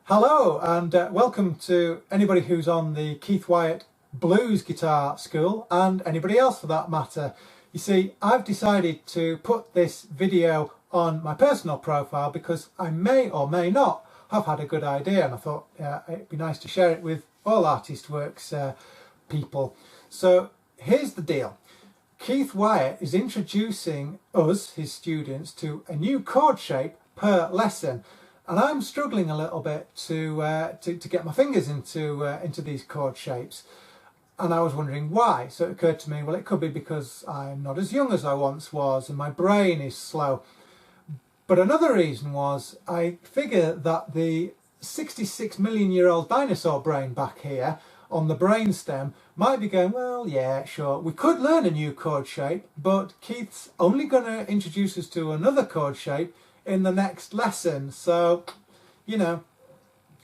Hello and welcome to anybody who's on the Keith Wyatt Blues Guitar School and anybody else for that matter. You see, I've decided to put this video on my personal profile because I may or may not have had a good idea, and I thought it'd be nice to share it with all Artist Works people. So here's the deal. Keith Wyatt is introducing us, his students, to a new chord shape per lesson. And I'm struggling a little bit to get my fingers into these chord shapes, and I was wondering why. So it occurred to me, well, it could be because I'm not as young as I once was, and my brain is slow. But another reason was I figure that the 66 million year old dinosaur brain back here on the brainstem might be going, well, yeah, sure, we could learn a new chord shape, but Keith's only going to introduce us to another chord shape in the next lesson. So, you know,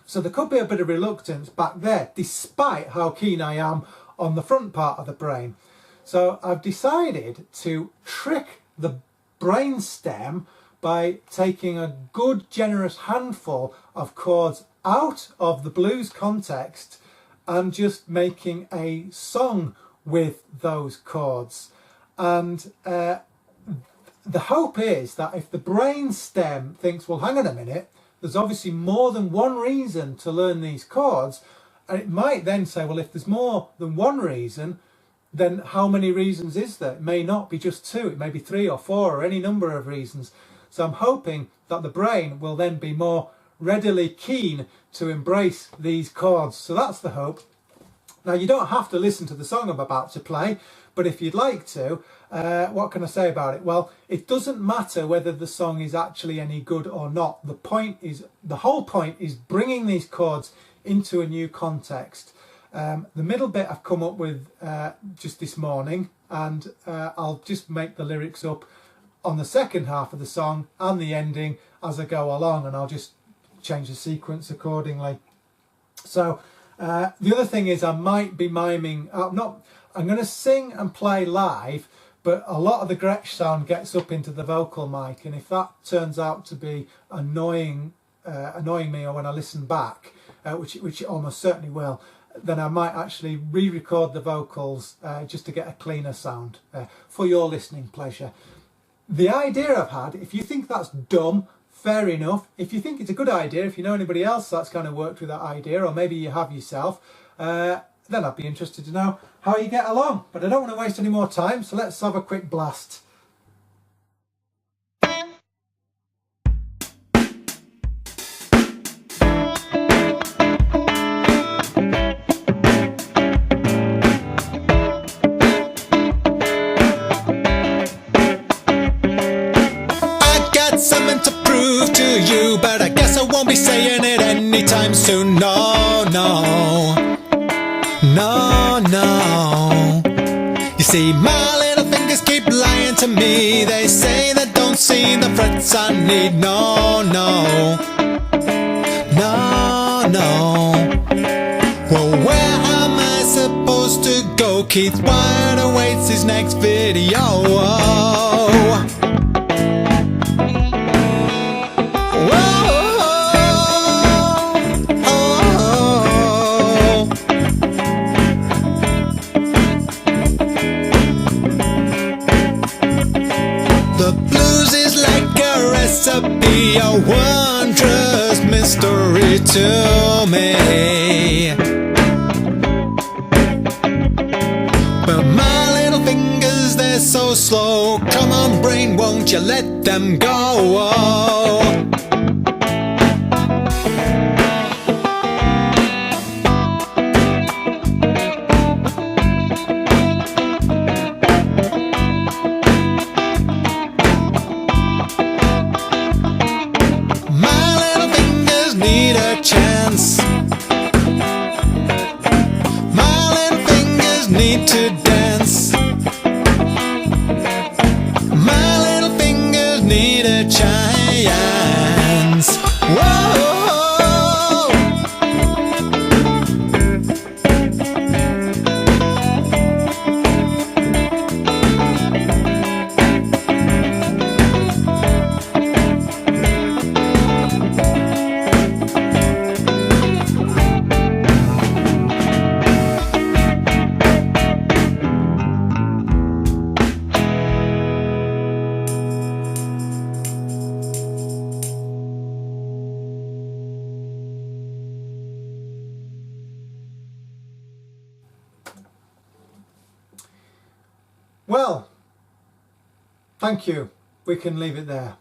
so there could be a bit of reluctance back there, despite how keen I am on the front part of the brain. So I've decided to trick the brainstem by taking a good generous handful of chords out of the blues context and just making a song with those chords. And the hope is that if the brain stem thinks, well, hang on a minute, there's obviously more than one reason to learn these chords, and it might then say, well, if there's more than one reason, then how many reasons is there? It may not be just two, it may be three or four or any number of reasons. So I'm hoping that the brain will then be more readily keen to embrace these chords. So that's the hope. Now, you don't have to listen to the song I'm about to play, but if you'd like to, what can I say about it? Well, it doesn't matter whether the song is actually any good or not. The whole point is bringing these chords into a new context. The middle bit I've come up with just this morning, and I'll just make the lyrics up on the second half of the song and the ending as I go along, and I'll just change the sequence accordingly. So the other thing is I might be miming. I'm going to sing and play live, but a lot of the Gretsch sound gets up into the vocal mic, and if that turns out to be annoying me, or when I listen back, which it almost certainly will, then I might actually re-record the vocals just to get a cleaner sound for your listening pleasure. The idea I've had, if you think that's dumb, fair enough. If you think it's a good idea, if you know anybody else that's kind of worked with that idea, or maybe you have yourself, then I'd be interested to know how you get along. But I don't want to waste any more time, so let's have a quick blast. I got something to prove to you, but I guess I won't be saying it anytime soon. No, no. No, no. You see, my little fingers keep lying to me. They say they don't see the frets I need. No, no. No, no. Well, where am I supposed to go? Keith Wyatt awaits his next video. Oh. Be a wondrous mystery to me. But my little fingers, they're so slow. Come on, brain, won't you let them go? Need a chance. My little fingers need to dance. My little fingers need a chance. Whoa. Well, thank you. We can leave it there.